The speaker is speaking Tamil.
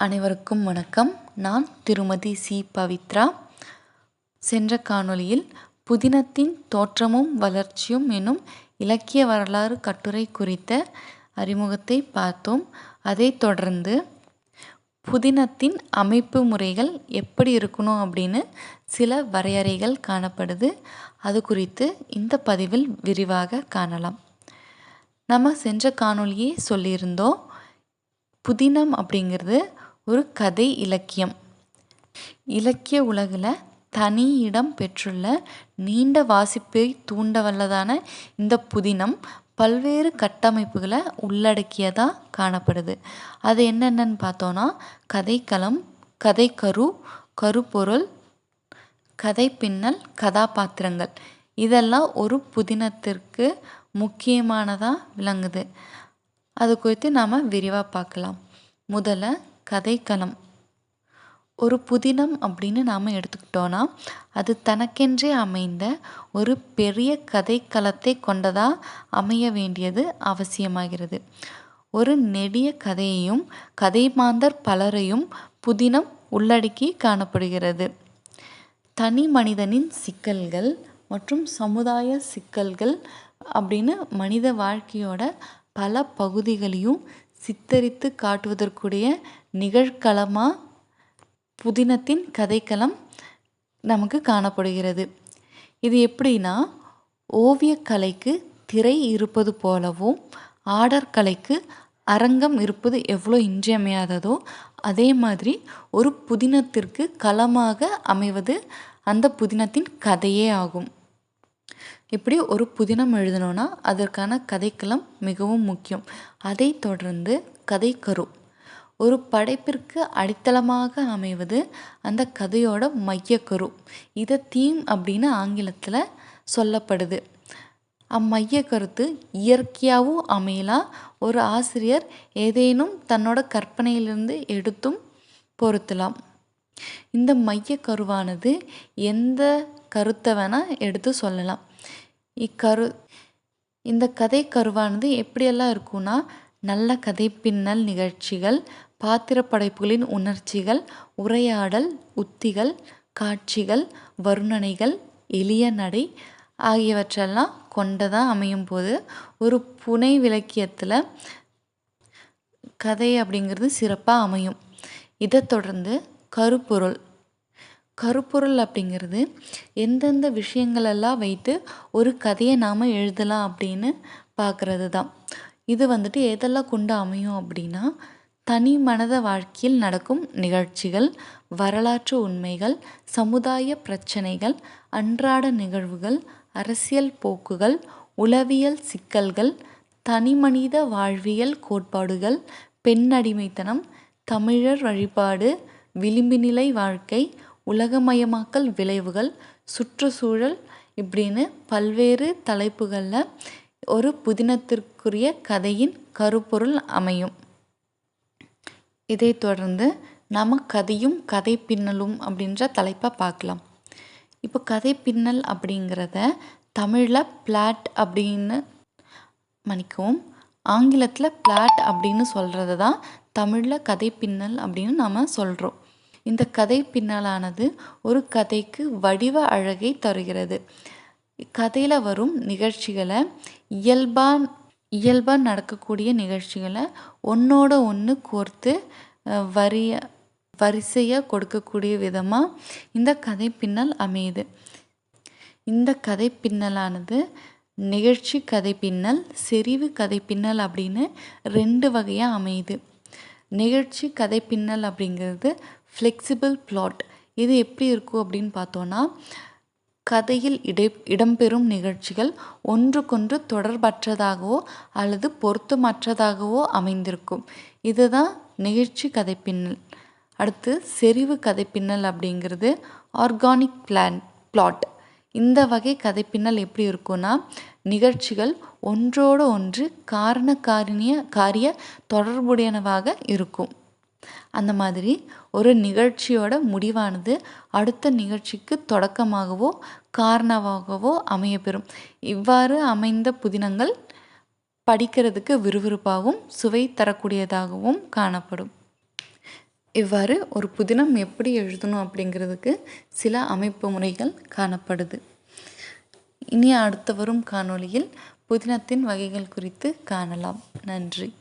அனைவருக்கும் வணக்கம். நான் திருமதி சி. பவித்ரா. சென்ற காணொளியில் புதினத்தின் தோற்றமும் வளர்ச்சியும் எனும் இலக்கிய வரலாறு கட்டுரை குறித்த அறிமுகத்தை பார்த்தோம். அதைத் தொடர்ந்து புதினத்தின் அமைப்பு முறைகள் எப்படி இருக்கணும் அப்படின்னு சில வரையறைகள் காணப்படுது. அது குறித்து இந்த பதிவில் விரிவாக காணலாம். நம்ம சென்ற காணொளியே சொல்லியிருந்தோம், புதினம் அப்படிங்கிறது ஒரு கதை இலக்கியம். இலக்கிய உலகில் தனி இடம் பெற்றுள்ள நீண்ட வாசிப்பை தூண்ட வல்லதான இந்த புதினம் பல்வேறு கட்டமைப்புகளை உள்ளடக்கியதாக காணப்படுது. அது என்னென்னு பார்த்தோன்னா, கதைக்களம், கதைக்கரு, கருப்பொருள், கதை பின்னல், கதாபாத்திரங்கள், இதெல்லாம் ஒரு புதினத்திற்கு முக்கியமானதாக விளங்குது. அது குறித்து நாம் விரிவாக பார்க்கலாம். முதல்ல கதைக்களம். ஒரு புதினம் அப்படின்னு நாம் எடுத்துக்கிட்டோன்னா, அது தனக்கென்றே அமைந்த ஒரு பெரிய கதைக்களத்தை கொண்டதாக அமைய வேண்டியது அவசியமாகிறது. ஒரு நெடிய கதையையும் கதைமாந்தர் பலரையும் புதினம் உள்ளடக்கி காணப்படுகிறது. தனி மனிதனின் சிக்கல்கள் மற்றும் சமுதாய சிக்கல்கள் அப்படின்னு மனித வாழ்க்கையோட பல பகுதிகளையும் சித்தரித்து காட்டுவதற்குரிய நிகழ்களமாக புதினத்தின் கதைக்களம் நமக்கு காணப்படுகிறது. இது எப்படின்னா, ஓவியக்கலைக்கு திரை இருப்பது போலவும் ஆடற்கலைக்கு அரங்கம் இருப்பது எவ்வளோ இன்றியமையாததோ அதே மாதிரி ஒரு புதினத்திற்கு களமாக அமைவது அந்த புதினத்தின் கதையே ஆகும். இப்படி ஒரு புதினம் எழுதணும்னா அதற்கான கதைக்களம் மிகவும் முக்கியம். அதை தொடர்ந்து கதைக்கரு. ஒரு படைப்பிற்கு அடித்தளமாக அமைவது அந்த கதையோட மையக்கரு. இதை தீம் அப்படின்னு ஆங்கிலத்தில் சொல்லப்படுது. அம்மைய கருத்து இயற்கையாகவும் அமையலாம். ஒரு ஆசிரியர் ஏதேனும் தன்னோட கற்பனையிலிருந்து எடுத்தும் பொருத்தலாம். இந்த மைய கருவானது எந்த கருத்தை வேணால் எடுத்து சொல்லலாம். இந்த கதை கருவானது எப்படியெல்லாம் இருக்குன்னா, நல்ல கதை பின்னல் நிகழ்ச்சிகள், பாத்திர படைப்புகளின் உணர்ச்சிகள், உரையாடல், உத்திகள், காட்சிகள், வர்ணனைகள், எளிய நடை ஆகியவற்றெல்லாம் கொண்டதாக அமையும் போது ஒரு புனை விலக்கியத்தில் கதை அப்படிங்கிறது சிறப்பாக அமையும். இதை தொடர்ந்து கருப்பொருள். கருப்பொருள் அப்படிங்கிறது எந்தெந்த விஷயங்களெல்லாம் வைத்து ஒரு கதையை நாம் எழுதலாம் அப்படின்னு பார்க்குறது தான். இது எதெல்லாம் கொண்டு அமையும் அப்படின்னா, தனி மனித வாழ்க்கையில் நடக்கும் நிகழ்ச்சிகள், வரலாற்று உண்மைகள், சமுதாய பிரச்சனைகள், அன்றாட நிகழ்வுகள், அரசியல் போக்குகள், உளவியல் சிக்கல்கள், தனிமனித வாழ்வியல் கோட்பாடுகள், பெண்ணடிமைத்தனம், தமிழர் வழிபாடு, விளிம்புநிலை வாழ்க்கை, உலகமயமாக்கல் விளைவுகள், சுற்றுச்சூழல், இப்படின்னு பல்வேறு தலைப்புகளில் ஒரு புதினத்திற்குரிய கதையின் கருப்பொருள் அமையும். இதை தொடர்ந்து நம்ம கதையும் கதை பின்னலும் அப்படின்ற தலைப்பை பார்க்கலாம். இப்போ கதை பின்னல் அப்படிங்கிறத தமிழில் பிளாட் அப்படின்னு ஆங்கிலத்தில் பிளாட் அப்படின்னு சொல்கிறது தான் தமிழில் கதை பின்னல் அப்படின்னு நாம் சொல்கிறோம். இந்த கதை பின்னலானது ஒரு கதைக்கு வடிவ அழகை தருகிறது. கதையில் வரும் நிகழ்ச்சிகளை இயல்பாக நடக்கக்கூடிய நிகழ்ச்சிகளை ஒன்றோட ஒன்று கோர்த்து வரிசையாக கொடுக்கக்கூடிய விதமாக இந்த கதை பின்னல் அமையுது. இந்த கதை பின்னலானது நிகழ்ச்சி கதை பின்னல், செறிவு கதை பின்னல் அப்படின்னு 2 வகையாக அமையுது. நிகழ்ச்சி கதை பின்னல் அப்படிங்கிறது ஃப்ளெக்சிபிள் பிளாட். இது எப்படி இருக்கும் அப்படின்னு பார்த்தோன்னா, கதையில் இடம்பெறும் நிகழ்ச்சிகள் ஒன்றுக்கொன்று தொடர்பற்றதாகவோ அல்லது பொருத்தமற்றதாகவோ அமைந்திருக்கும். இதுதான் நிகழ்ச்சி கதை பின்னல். அடுத்து செறிவு கதை பின்னல் அப்படிங்கிறது ஆர்கானிக் பிளாட். இந்த வகை கதை பின்னல் எப்படி இருக்குன்னா, நிகழ்ச்சிகள் ஒன்றோடு ஒன்று காரிய தொடர்புடையனவாக இருக்கும். அந்த மாதிரி ஒரு நிகழ்ச்சியோட முடிவானது அடுத்த நிகழ்ச்சிக்கு தொடக்கமாகவோ காரணமாகவோ அமையப்பெறும். இவ்வாறு அமைந்த புதினங்கள் படிக்கிறதுக்கு விறுவிறுப்பாகவும் சுவை தரக்கூடியதாகவும் காணப்படும். இவ்வாறு ஒரு புதினம் எப்படி எழுதணும் அப்படிங்கிறதுக்கு சில அமைப்பு முறைகள் காணப்படுது. இனி அடுத்து வரும் காணொளியில் புதினத்தின் வகைகள் குறித்து காணலாம். நன்றி.